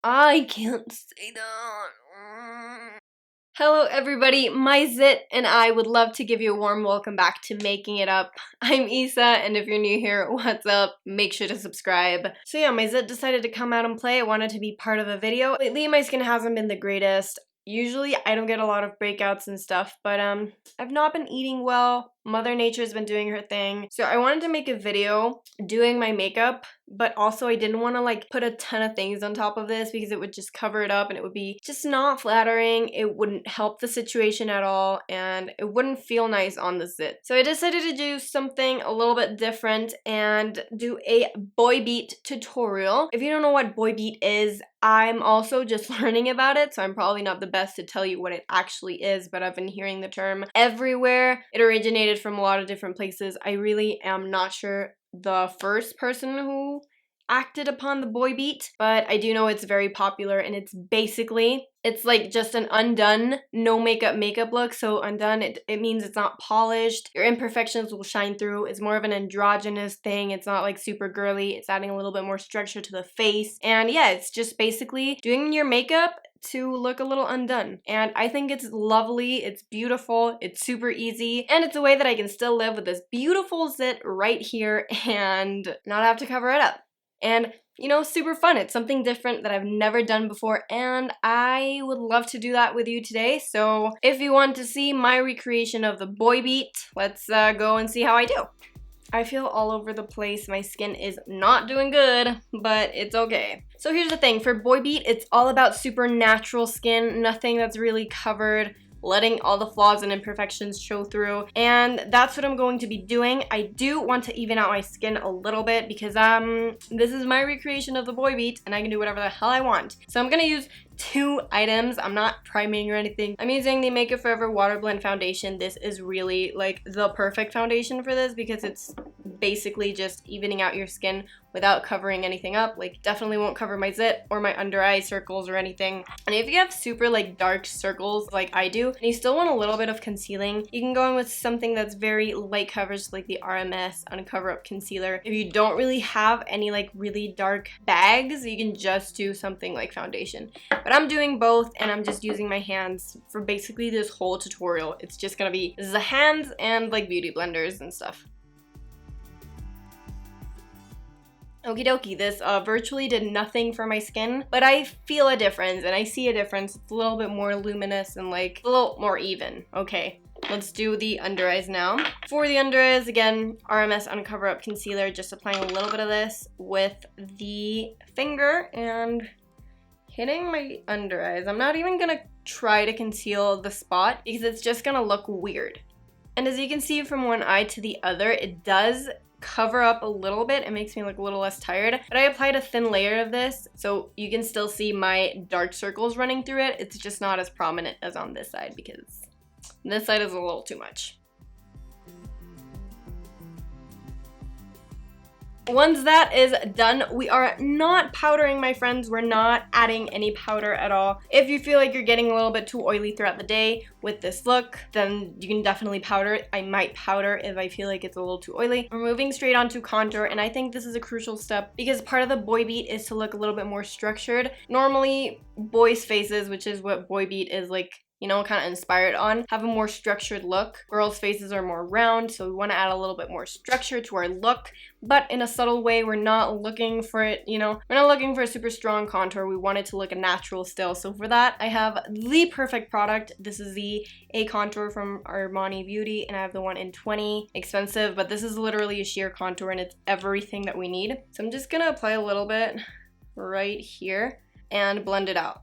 I can't say that. Hello everybody, my Zit and I would love to give you a warm welcome back to Making It Up. I'm Issa, and if you're new here, what's up? Make sure to subscribe. So yeah, my Zit decided to come out and play. I wanted to be part of a video. Lately my skin hasn't been the greatest. Usually I don't get a lot of breakouts and stuff, but I've not been eating well. Mother Nature's been doing her thing. So I wanted to make a video doing my makeup, but also I didn't want to like put a ton of things on top of this because it would just cover it up and it would be just not flattering. It wouldn't help the situation at all and it wouldn't feel nice on the Zit. So I decided to do something a little bit different and do a boy beat tutorial. If you don't know what boy beat is, I'm also just learning about it, so I'm probably not the best to tell you what it actually is, but I've been hearing the term everywhere. It originated from a lot of different places. I really am not sure the first person who acted upon the boy beat, but I do know it's very popular, and it's basically, it's like just an undone, no makeup look. So undone, it means it's not polished. Your imperfections will shine through. It's more of an androgynous thing. It's not like super girly. It's adding a little bit more structure to the face. And yeah, it's just basically doing your makeup to look a little undone. And I think it's lovely, it's beautiful, it's super easy, and it's a way that I can still live with this beautiful Zit right here and not have to cover it up. And you know, super fun. It's something different that I've never done before, and I would love to do that with you today. So if you want to see my recreation of the boy beat, let's go and see how I do. I feel all over the place. My skin is not doing good, but it's okay. So here's the thing, for boy beat, it's all about super natural skin, nothing that's really covered, letting all the flaws and imperfections show through, and that's what I'm going to be doing. I do want to even out my skin a little bit because this is my recreation of the boy beat and I can do whatever the hell I want. So I'm gonna use 2 items. I'm not priming or anything. I'm using the Make It Forever Water Blend Foundation. This is really like the perfect foundation for this because it's basically just evening out your skin without covering anything up. Like, definitely won't cover my Zit or my under eye circles or anything. And if you have super like dark circles like I do, and you still want a little bit of concealing, you can go in with something that's very light coverage like the RMS Uncover Up Concealer. If you don't really have any like really dark bags, you can just do something like foundation. But I'm doing both, and I'm just using my hands for basically this whole tutorial. It's just gonna be the hands and like beauty blenders and stuff. Okie dokie, this virtually did nothing for my skin, but I feel a difference and I see a difference. It's a little bit more luminous and like a little more even. Okay, let's do the under eyes now. For the under eyes, again, RMS Uncover Up Concealer, just applying a little bit of this with the finger and hitting my under eyes. I'm not even gonna try to conceal the spot because it's just gonna look weird. And as you can see from one eye to the other, it does cover up a little bit. It makes me look a little less tired, but I applied a thin layer of this so you can still see my dark circles running through it. It's just not as prominent as on this side because this side is a little too much. Once that is done, we are not powdering, my friends. We're not adding any powder at all. If you feel like you're getting a little bit too oily throughout the day with this look, then you can definitely powder it. I might powder if I feel like it's a little too oily. We're moving straight onto contour, and I think this is a crucial step because part of the boy beat is to look a little bit more structured. Normally, boys' faces, which is what boy beat is like, you know, kind of inspired on, have a more structured look. Girls' faces are more round, so we want to add a little bit more structure to our look, but in a subtle way. We're not looking for it, you know, we're not looking for a super strong contour. We want it to look natural still. So for that, I have the perfect product. This is the A Contour from Armani Beauty, and I have the one in 20. Expensive, but this is literally a sheer contour, and it's everything that we need. So I'm just gonna apply a little bit right here and blend it out.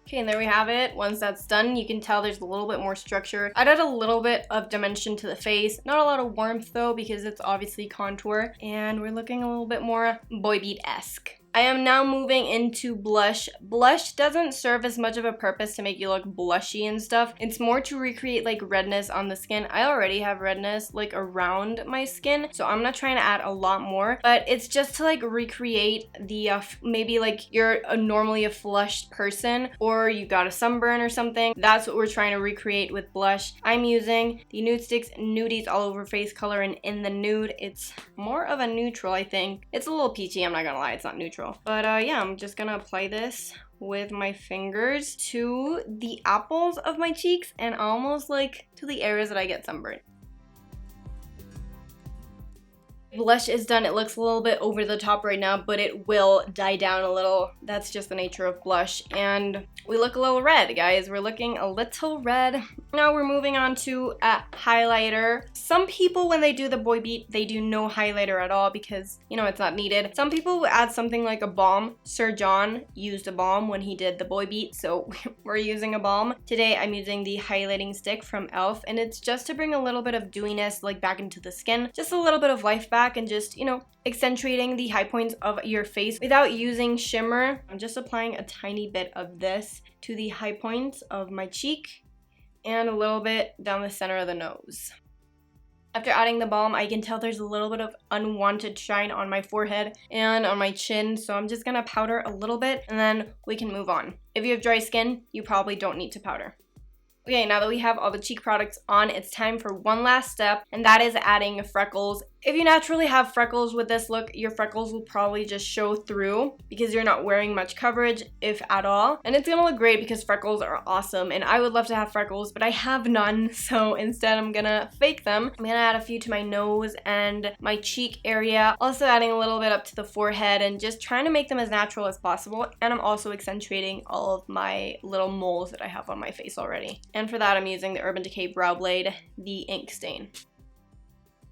Okay, and there we have it. Once that's done, you can tell there's a little bit more structure. I added a little bit of dimension to the face. Not a lot of warmth though, because it's obviously contour. And we're looking a little bit more boy beat-esque. I am now moving into blush. Blush doesn't serve as much of a purpose to make you look blushy and stuff. It's more to recreate like redness on the skin. I already have redness like around my skin, so I'm not trying to add a lot more, but it's just to like recreate the maybe like you're normally a flushed person or you got a sunburn or something. That's what we're trying to recreate with blush. I'm using the Nude Sticks Nudies All Over Face color, and in the nude, it's more of a neutral, I think. It's a little peachy, I'm not gonna lie, it's not neutral. But yeah, I'm just gonna apply this with my fingers to the apples of my cheeks and almost like to the areas that I get sunburned. Blush is done. It looks a little bit over the top right now, but it will die down a little. That's just the nature of blush. And we look a little red, guys. We're looking a little red. Now we're moving on to a highlighter. Some people, when they do the boy beat, they do no highlighter at all because, you know, it's not needed. Some people will add something like a balm. Sir John used a balm when he did the boy beat, so we're using a balm. Today, I'm using the highlighting stick from e.l.f. and it's just to bring a little bit of dewiness like back into the skin. Just a little bit of life back and just, you know, accentuating the high points of your face without using shimmer. I'm just applying a tiny bit of this to the high points of my cheek and a little bit down the center of the nose. After adding the balm, I can tell there's a little bit of unwanted shine on my forehead and on my chin, so I'm just gonna powder a little bit and then we can move on. If you have dry skin, you probably don't need to powder. Okay, now that we have all the cheek products on, it's time for one last step, and that is adding freckles. If you naturally have freckles with this look, your freckles will probably just show through because you're not wearing much coverage, if at all. And it's gonna look great because freckles are awesome, and I would love to have freckles, but I have none, so instead I'm gonna fake them. I'm gonna add a few to my nose and my cheek area, also adding a little bit up to the forehead and just trying to make them as natural as possible. And I'm also accentuating all of my little moles that I have on my face already. And for that, I'm using the Urban Decay Brow Blade, the ink stain.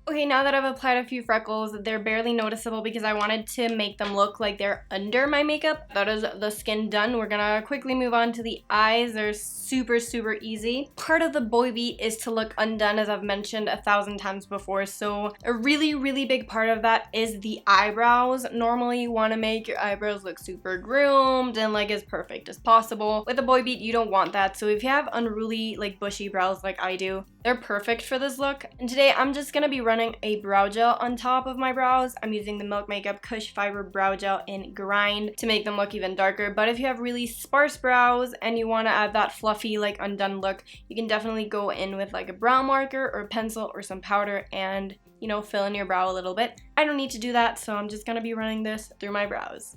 Okay, now that I've applied a few freckles, they're barely noticeable because I wanted to make them look like they're under my makeup. That is the skin done. We're gonna quickly move on to the eyes. They're super, super easy. Part of the boy beat is to look undone, as I've mentioned 1,000 times before. So a really, really big part of that is the eyebrows. Normally, you wanna make your eyebrows look super groomed and like as perfect as possible. With a boy beat, you don't want that. So if you have unruly, like bushy brows like I do, they're perfect for this look. And today, I'm just gonna be running a brow gel on top of my brows. I'm using the Milk Makeup Kush Fiber Brow Gel in Grind to make them look even darker. But if you have really sparse brows and you want to add that fluffy, like undone look, you can definitely go in with like a brow marker or a pencil or some powder and, you know, fill in your brow a little bit. I don't need to do that, so I'm just gonna be running this through my brows.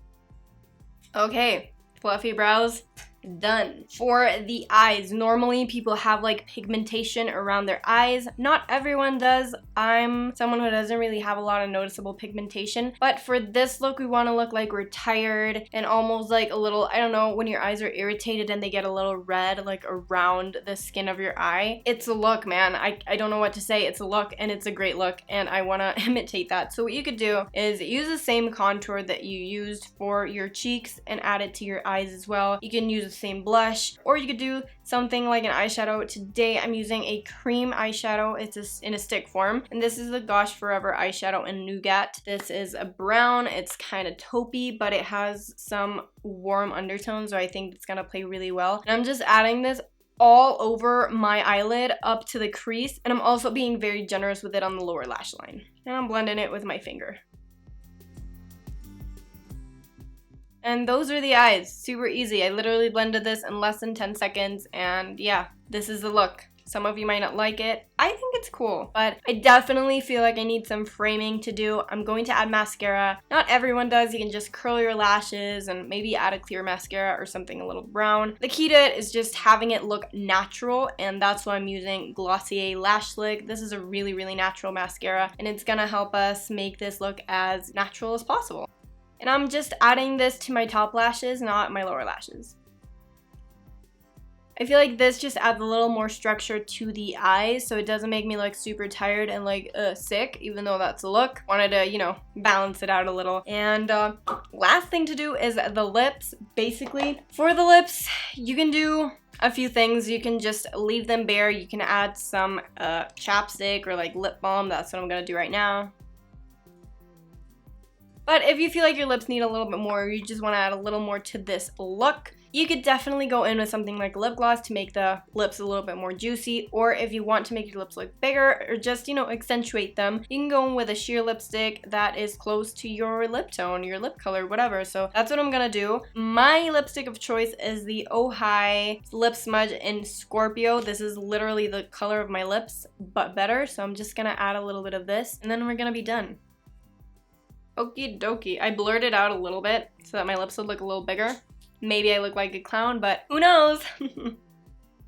Okay, fluffy brows. Done. For the eyes, normally people have like pigmentation around their eyes. Not everyone does. I'm someone who doesn't really have a lot of noticeable pigmentation, but for this look, we want to look like we're tired and almost like a little, I don't know, when your eyes are irritated and they get a little red like around the skin of your eye. It's a look, man. I don't know what to say. It's a look and it's a great look and I want to imitate that. So what you could do is use the same contour that you used for your cheeks and add it to your eyes as well. You can use the same blush, or you could do something like an eyeshadow. Today I'm using a cream eyeshadow. It's in a stick form, and this is the Gosh Forever eyeshadow in Nougat. This is a brown. It's kind of taupey, but it has some warm undertones, so I think it's gonna play really well. And I'm just adding this all over my eyelid up to the crease, and I'm also being very generous with it on the lower lash line. And I'm blending it with my finger. And those are the eyes. Super easy. I literally blended this in less than 10 seconds, and yeah, this is the look. Some of you might not like it. I think it's cool, but I definitely feel like I need some framing to do. I'm going to add mascara. Not everyone does. You can just curl your lashes and maybe add a clear mascara or something a little brown. The key to it is just having it look natural, and that's why I'm using Glossier Lash Slick. This is a really, really natural mascara, and it's gonna help us make this look as natural as possible. And I'm just adding this to my top lashes, not my lower lashes. I feel like this just adds a little more structure to the eyes, so it doesn't make me look super tired and like sick, even though that's a look. Wanted to, you know, balance it out a little. And last thing to do is the lips. Basically, for the lips, you can do a few things. You can just leave them bare. You can add some chapstick or like lip balm. That's what I'm gonna do right now. But if you feel like your lips need a little bit more, or you just want to add a little more to this look, you could definitely go in with something like lip gloss to make the lips a little bit more juicy, or if you want to make your lips look bigger or just, you know, accentuate them, you can go in with a sheer lipstick that is close to your lip tone, your lip color, whatever. So that's what I'm gonna do. My lipstick of choice is the Oh Hi Lip Smudge in Scorpio. This is literally the color of my lips, but better. So I'm just gonna add a little bit of this, and then we're gonna be done. Okie dokie. I blurred it out a little bit so that my lips would look a little bigger. Maybe I look like a clown, but who knows? And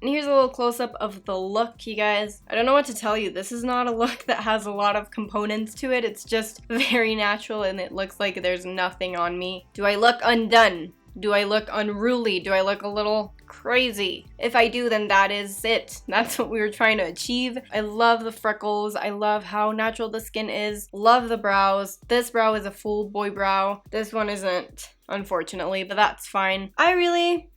here's a little close-up of the look, you guys. I don't know what to tell you. This is not a look that has a lot of components to it. It's just very natural, and it looks like there's nothing on me. Do I look undone? Do I look unruly? Do I look a little crazy? If I do, then that is it. That's what we were trying to achieve. I love the freckles. I love how natural the skin is. Love the brows. This brow is a full boy brow. This one isn't, unfortunately, but that's fine. I really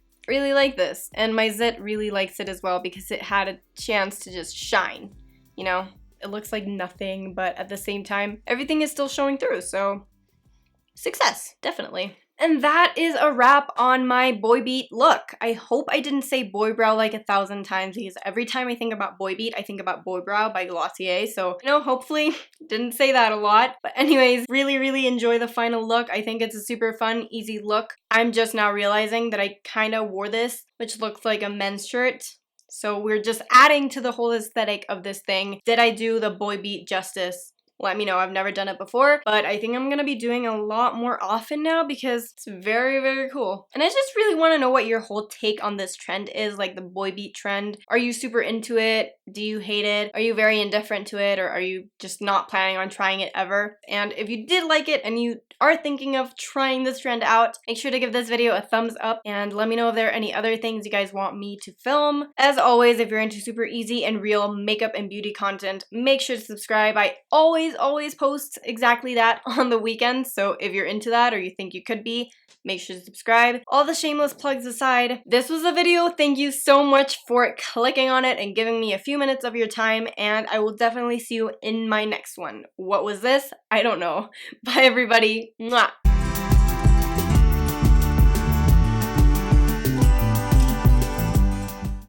like this, and my zit really likes it as well because it had a chance to just shine, you know? It looks like nothing, but at the same time, everything is still showing through, so success, definitely. And that is a wrap on my boy beat look. I hope I didn't say boy brow like 1,000 times because every time I think about boy beat, I think about boy brow by Glossier. So, you know, hopefully didn't say that a lot. But anyways, really enjoy the final look. I think it's a super fun, easy look. I'm just now realizing that I kind of wore this, which looks like a men's shirt. So we're just adding to the whole aesthetic of this thing. Did I do the boy beat justice? Let me know. I've never done it before, but I think I'm gonna be doing a lot more often now because it's very cool. And I just really want to know what your whole take on this trend is, like the boy beat trend. Are you super into it? Do you hate it? Are you very indifferent to it? Or are you just not planning on trying it ever? And if you did like it and you are thinking of trying this trend out, make sure to give this video a thumbs up and let me know if there are any other things you guys want me to film. As always, if you're into super easy and real makeup and beauty content, make sure to subscribe. I always post exactly that on the weekends, so if you're into that or you think you could be, make sure to subscribe. All the shameless plugs aside, this was a video. Thank you so much for clicking on it and giving me a few minutes of your time, and I will definitely see you in my next one. What was this? I don't know. Bye everybody. Mwah.